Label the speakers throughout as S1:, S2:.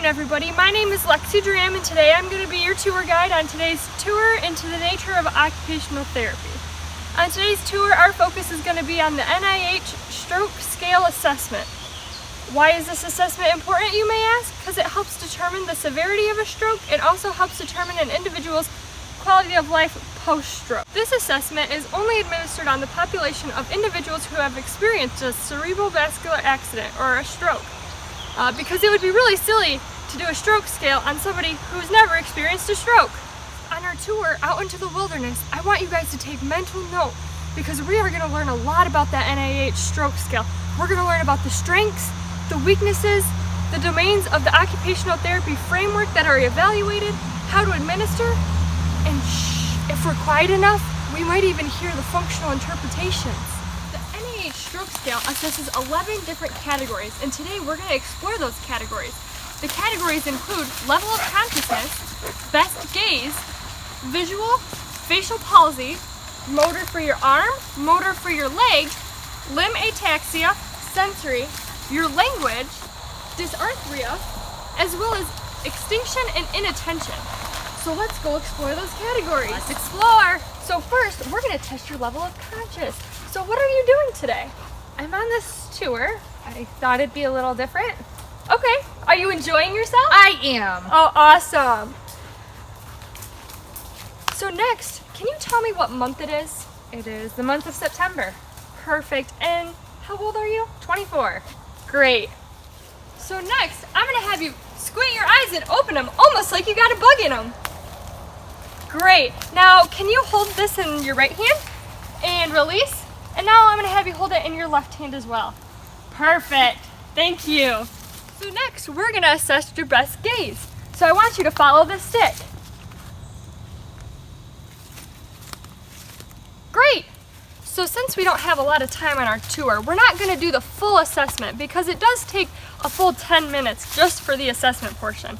S1: everybody, my name is Lexi Dram and today I'm going to be your tour guide on today's tour into the nature of occupational therapy. On today's tour, our focus is going to be on the NIH Stroke Scale Assessment. Why is this assessment important, you may ask? Because it helps determine the severity of a stroke and also helps determine an individual's quality of life post-stroke. This assessment is only administered on the population of individuals who have experienced a cerebrovascular accident or a stroke. Because it would be really silly to do a stroke scale on somebody who's never experienced a stroke. On our tour out into the wilderness, I want you guys to take mental note because we are going to learn a lot about that NIH stroke scale. We're going to learn about the strengths, the weaknesses, the domains of the occupational therapy framework that are evaluated, how to administer, and if we're quiet enough, we might even hear the functional interpretations. The NIH stroke scale assesses 11 different categories, and today we're going to explore those categories. The categories include level of consciousness, best gaze, visual, facial palsy, motor for your arm, motor for your leg, limb ataxia, sensory, your language, dysarthria, as well as extinction and inattention. So let's go explore those categories.
S2: Let's explore.
S1: So first, we're going to test your level of conscious. So what are you doing today?
S2: I'm on this tour. I thought it'd be a little different.
S1: Okay. Are you enjoying yourself?
S2: I am.
S1: Oh, awesome. So next, can you tell me what month it is?
S2: It is the month of September.
S1: Perfect. And how old are you?
S2: 24.
S1: Great. So next, I'm going to have you squint your eyes and open them, almost like you got a bug in them. Great. Now, can you hold this in your right hand and release? And now I'm going to have you hold it in your left hand as well. Perfect. Thank you. So next, we're going to assess your best gaze. So I want you to follow this stick. Great. So since we don't have a lot of time on our tour, we're not going to do the full assessment because it does take a full 10 minutes just for the assessment portion.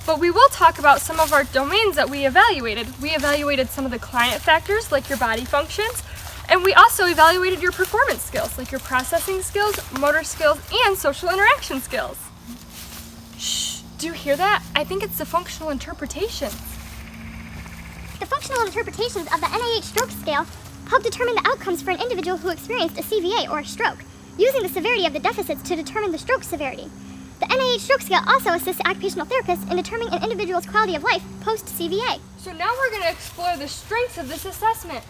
S1: But we will talk about some of our domains that we evaluated. We evaluated some of the client factors like your body functions, and we also evaluated your performance skills like your processing skills, motor skills, and social interaction skills. Shh, do you hear that? I think it's the functional interpretations.
S3: The functional interpretations of the NIH stroke scale help determine the outcomes for an individual who experienced a CVA or a stroke, using the severity of the deficits to determine the stroke severity. The NIH stroke scale also assists occupational therapists in determining an individual's quality of life post-CVA.
S1: So now we're going to explore the strengths of this assessment.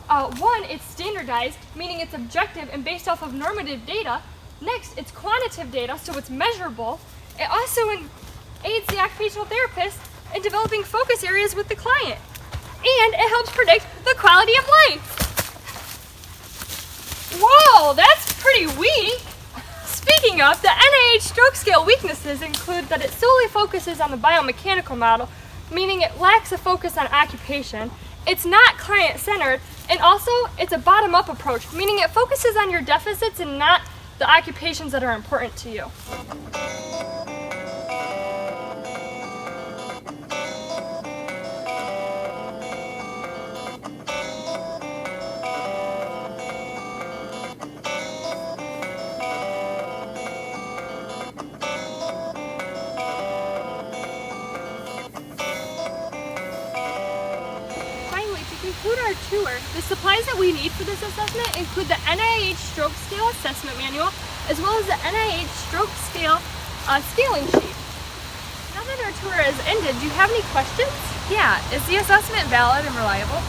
S1: One, it's standardized, meaning it's objective and based off of normative data. Next, it's quantitative data, so it's measurable. It also aids the occupational therapist in developing focus areas with the client. And it helps predict the quality of life. Whoa, that's pretty weak. Speaking of, the NIH stroke scale weaknesses include that it solely focuses on the biomechanical model, meaning it lacks a focus on occupation. It's not client-centered, and also it's a bottom-up approach, meaning it focuses on your deficits and not the occupations that are important to you. To conclude our tour, the supplies that we need for this assessment include the NIH Stroke Scale Assessment Manual, as well as the NIH Stroke Scale Scaling Sheet. Now that our tour has ended, do you have any questions?
S2: Yeah, is the assessment valid and reliable?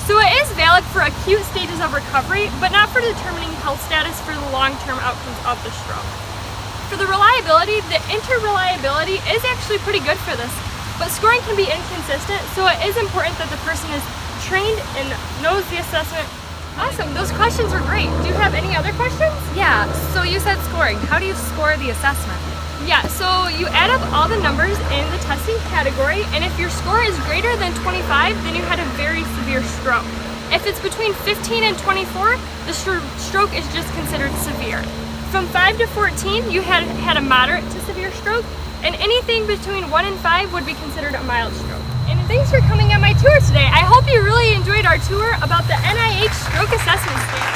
S1: So it is valid for acute stages of recovery, but not for determining health status for the long-term outcomes of the stroke. For the reliability, the interreliability is actually pretty good for this, but scoring can be inconsistent, so it is important that the person is trained and knows the assessment. Awesome, those questions were great. Do you have any other questions?
S2: Yeah, so you said scoring. How do you score the assessment?
S1: Yeah, so you add up all the numbers in the testing category, and if your score is greater than 25, then you had a very severe stroke. If it's between 15 and 24, the stroke is just considered severe. From 5 to 14, you had a moderate to severe stroke, and anything between 1 and 5 would be considered a mild stroke. And thanks for coming on my tour today. I hope you really enjoyed our tour about the NIH Stroke Assessment Scale.